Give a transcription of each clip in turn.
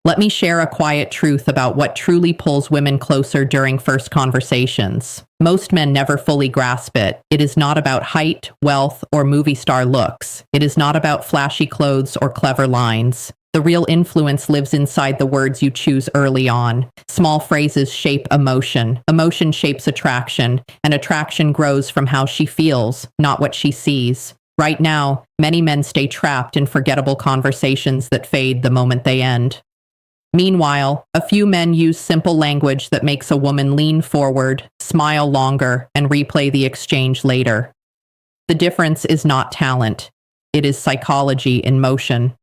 Let me share a quiet truth about what truly pulls women closer during first conversations. Most men never fully grasp it. It is not about height, wealth, or movie star looks. It is not about flashy clothes or clever lines. The real influence lives inside the words you choose early on. Small phrases shape emotion. Emotion shapes attraction, and attraction grows from how she feels, not what she sees. Right now, many men stay trapped in forgettable conversations that fade the moment they end. Meanwhile, a few men use simple language that makes a woman lean forward, smile longer, and replay the exchange later. The difference is not talent. It is psychology in motion.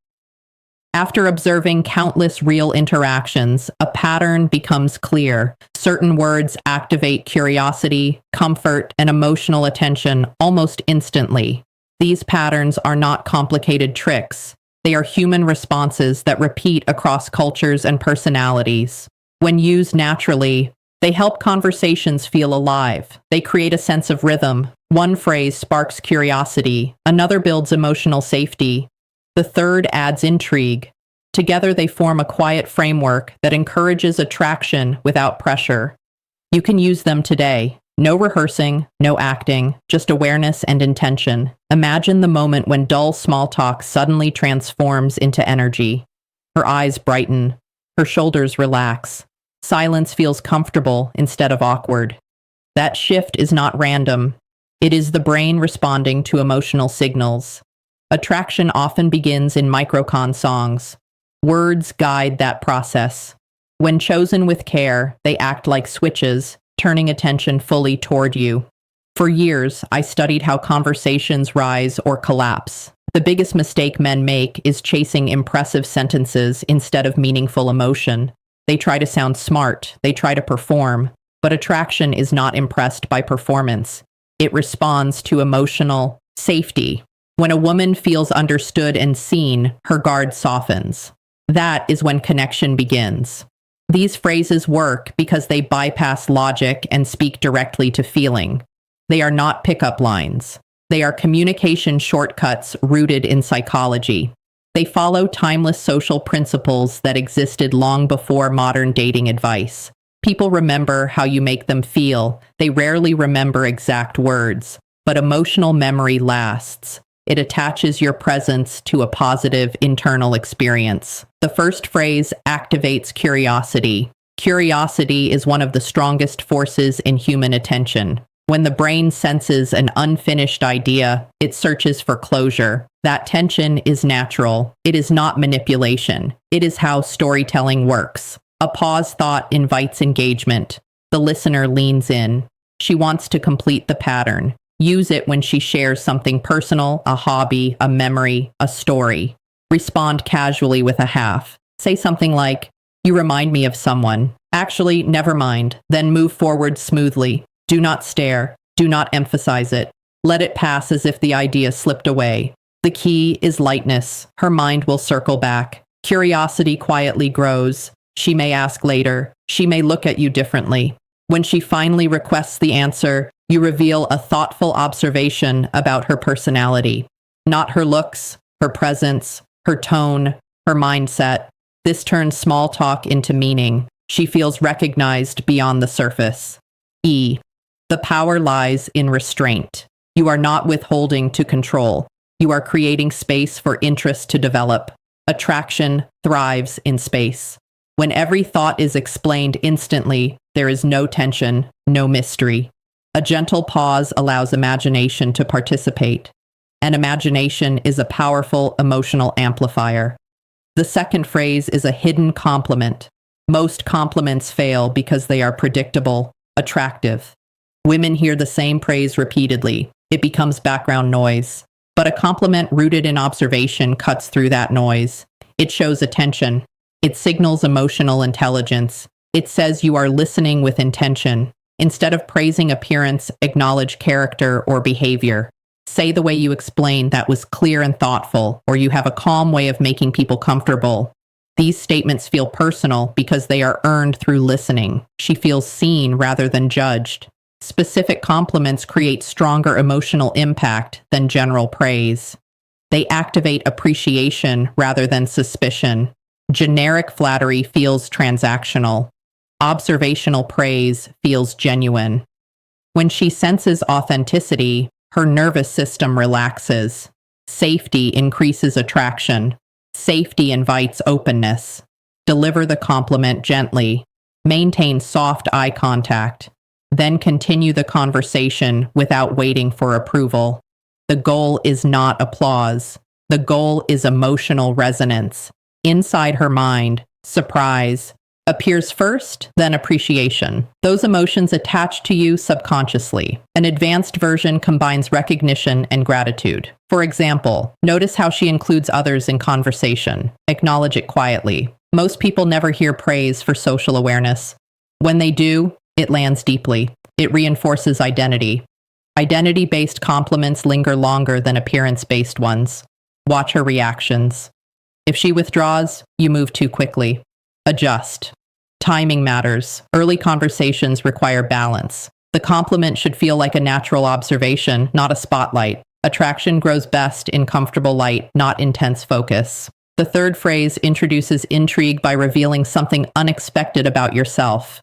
After observing countless real interactions, a pattern becomes clear. Certain words activate curiosity, comfort, and emotional attention almost instantly. These patterns are not complicated tricks. They are human responses that repeat across cultures and personalities. When used naturally, they help conversations feel alive. They create a sense of rhythm. One phrase sparks curiosity, another builds emotional safety, the third adds intrigue. Together they form a quiet framework that encourages attraction without pressure. You can use them today. No rehearsing, no acting, just awareness and intention. Imagine the moment when dull small talk suddenly transforms into energy. Her eyes brighten, her shoulders relax. Silence feels comfortable instead of awkward. That shift is not random. It is the brain responding to emotional signals. Attraction often begins in microcon songs. Words guide that process. When chosen with care, they act like switches, turning attention fully toward you. For years, I studied how conversations rise or collapse. The biggest mistake men make is chasing impressive sentences instead of meaningful emotion. They try to sound smart, they try to perform, but attraction is not impressed by performance. It responds to emotional safety. When a woman feels understood and seen, her guard softens. That is when connection begins. These phrases work because they bypass logic and speak directly to feeling. They are not pickup lines. They are communication shortcuts rooted in psychology. They follow timeless social principles that existed long before modern dating advice. People remember how you make them feel. They rarely remember exact words, but emotional memory lasts. It attaches your presence to a positive internal experience. The first phrase activates curiosity. Curiosity is one of the strongest forces in human attention. When the brain senses an unfinished idea, it searches for closure. That tension is natural. It is not manipulation. It is how storytelling works. A paused thought invites engagement. The listener leans in. She wants to complete the pattern. Use it when she shares something personal, a hobby, a memory, a story. Respond casually with a half. Say something like, "You remind me of someone." Actually, never mind. Then move forward smoothly. Do not stare. Do not emphasize it. Let it pass as if the idea slipped away. The key is lightness. Her mind will circle back. Curiosity quietly grows. She may ask later. She may look at you differently. When she finally requests the answer, you reveal a thoughtful observation about her personality. Not her looks, her presence, her tone, her mindset. This turns small talk into meaning. She feels recognized beyond the surface. E. The power lies in restraint. You are not withholding to control. You are creating space for interest to develop. Attraction thrives in space. When every thought is explained instantly, there is no tension, no mystery. A gentle pause allows imagination to participate. And imagination is a powerful emotional amplifier. The second phrase is a hidden compliment. Most compliments fail because they are predictable, attractive. Women hear the same praise repeatedly. It becomes background noise. But a compliment rooted in observation cuts through that noise. It shows attention. It signals emotional intelligence. It says you are listening with intention. Instead of praising appearance, acknowledge character or behavior. Say the way you explain that was clear and thoughtful, or you have a calm way of making people comfortable. These statements feel personal because they are earned through listening. She feels seen rather than judged. Specific compliments create stronger emotional impact than general praise. They activate appreciation rather than suspicion. Generic flattery feels transactional. Observational praise feels genuine. When she senses authenticity, her nervous system relaxes. Safety increases attraction. Safety invites openness. Deliver the compliment gently. Maintain soft eye contact. Then continue the conversation without waiting for approval. The goal is not applause. The goal is emotional resonance. Inside her mind, surprise appears first, then appreciation. Those emotions attach to you subconsciously. An advanced version combines recognition and gratitude. For example, notice how she includes others in conversation. Acknowledge it quietly. Most people never hear praise for social awareness. When they do, it lands deeply. It reinforces identity. Identity-based compliments linger longer than appearance-based ones. Watch her reactions. If she withdraws, you move too quickly. Adjust. Timing matters. Early conversations require balance. The compliment should feel like a natural observation, not a spotlight. Attraction grows best in comfortable light, not intense focus. The third phrase introduces intrigue by revealing something unexpected about yourself.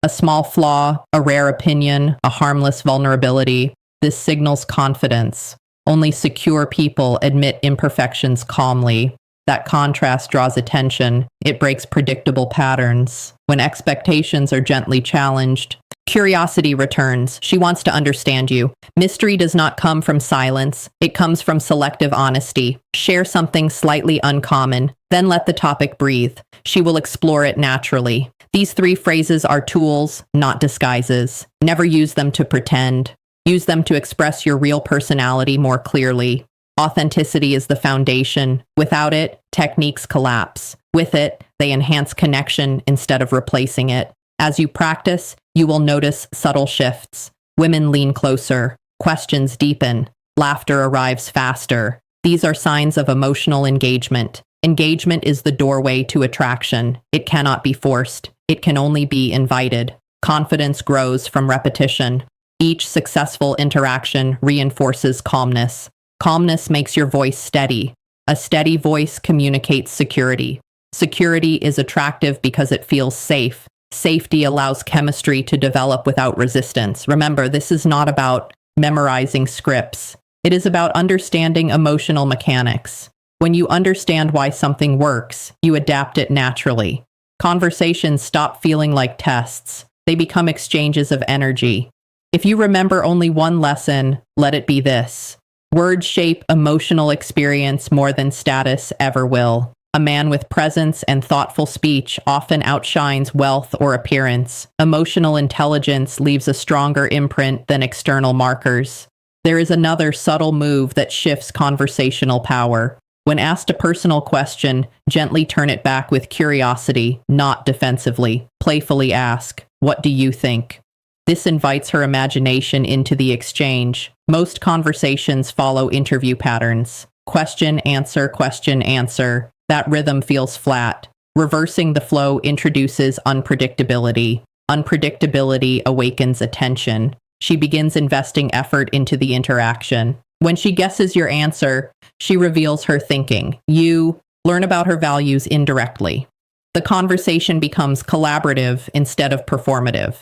A small flaw, a rare opinion, a harmless vulnerability. This signals confidence. Only secure people admit imperfections calmly. That contrast draws attention. It breaks predictable patterns. When expectations are gently challenged, curiosity returns. She wants to understand you. Mystery does not come from silence. It comes from selective honesty. Share something slightly uncommon, then let the topic breathe. She will explore it naturally. These three phrases are tools, not disguises. Never use them to pretend. Use them to express your real personality more clearly. Authenticity is the foundation. Without it, techniques collapse. With it, they enhance connection instead of replacing it. As you practice, you will notice subtle shifts. Women lean closer. Questions deepen. Laughter arrives faster. These are signs of emotional engagement. Engagement is the doorway to attraction. It cannot be forced. It can only be invited. Confidence grows from repetition. Each successful interaction reinforces calmness. Calmness makes your voice steady. A steady voice communicates security. Security is attractive because it feels safe. Safety allows chemistry to develop without resistance. Remember, this is not about memorizing scripts. It is about understanding emotional mechanics. When you understand why something works, you adapt it naturally. Conversations stop feeling like tests. They become exchanges of energy. If you remember only one lesson, let it be this. Words shape emotional experience more than status ever will. A man with presence and thoughtful speech often outshines wealth or appearance. Emotional intelligence leaves a stronger imprint than external markers. There is another subtle move that shifts conversational power. When asked a personal question, gently turn it back with curiosity, not defensively. Playfully ask, "What do you think?" This invites her imagination into the exchange. Most conversations follow interview patterns. Question, answer, question, answer. That rhythm feels flat. Reversing the flow introduces unpredictability. Unpredictability awakens attention. She begins investing effort into the interaction. When she guesses your answer, she reveals her thinking. You learn about her values indirectly. The conversation becomes collaborative instead of performative.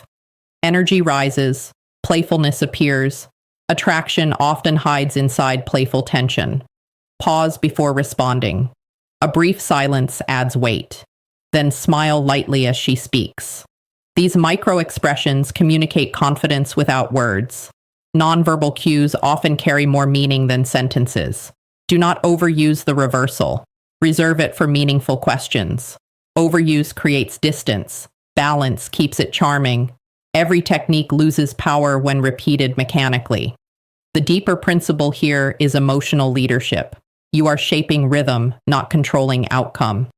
Energy rises, playfulness appears. Attraction often hides inside playful tension. Pause before responding. A brief silence adds weight. Then smile lightly as she speaks. These micro-expressions communicate confidence without words. Nonverbal cues often carry more meaning than sentences. Do not overuse the reversal. Reserve it for meaningful questions. Overuse creates distance. Balance keeps it charming. Every technique loses power when repeated mechanically. The deeper principle here is emotional leadership. You are shaping rhythm, not controlling outcome.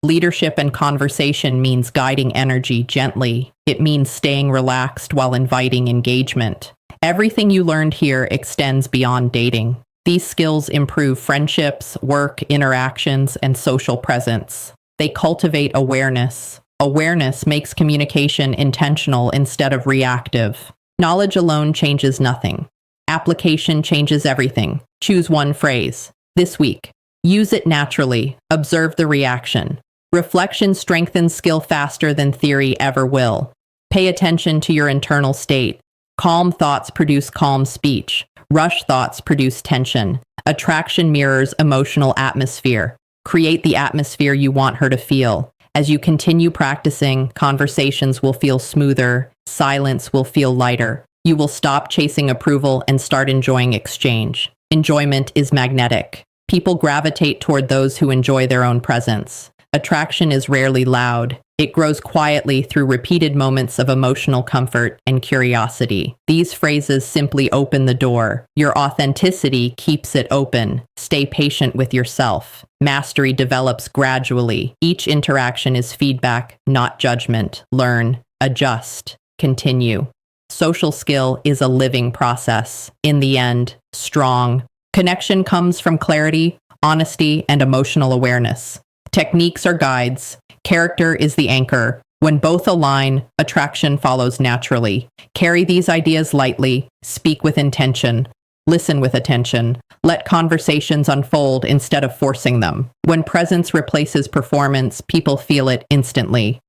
Leadership and conversation means guiding energy gently. It means staying relaxed while inviting engagement. Everything you learned here extends beyond dating. These skills improve friendships, work, interactions, and social presence. They cultivate awareness. Awareness makes communication intentional instead of reactive. Knowledge alone changes nothing. Application changes everything. Choose one phrase. This week, use it naturally. Observe the reaction. Reflection strengthens skill faster than theory ever will. Pay attention to your internal state. Calm thoughts produce calm speech. Rush thoughts produce tension. Attraction mirrors emotional atmosphere. Create the atmosphere you want her to feel. As you continue practicing, conversations will feel smoother, silence will feel lighter. You will stop chasing approval and start enjoying exchange. Enjoyment is magnetic. People gravitate toward those who enjoy their own presence. Attraction is rarely loud. It grows quietly through repeated moments of emotional comfort and curiosity. These phrases simply open the door. Your authenticity keeps it open. Stay patient with yourself. Mastery develops gradually. Each interaction is feedback, not judgment. Learn, adjust, continue. Social skill is a living process. In the end, strong. Connection comes from clarity, honesty, and emotional awareness. Techniques are guides. Character is the anchor. When both align, attraction follows naturally. Carry these ideas lightly. Speak with intention. Listen with attention. Let conversations unfold instead of forcing them. When presence replaces performance, people feel it instantly.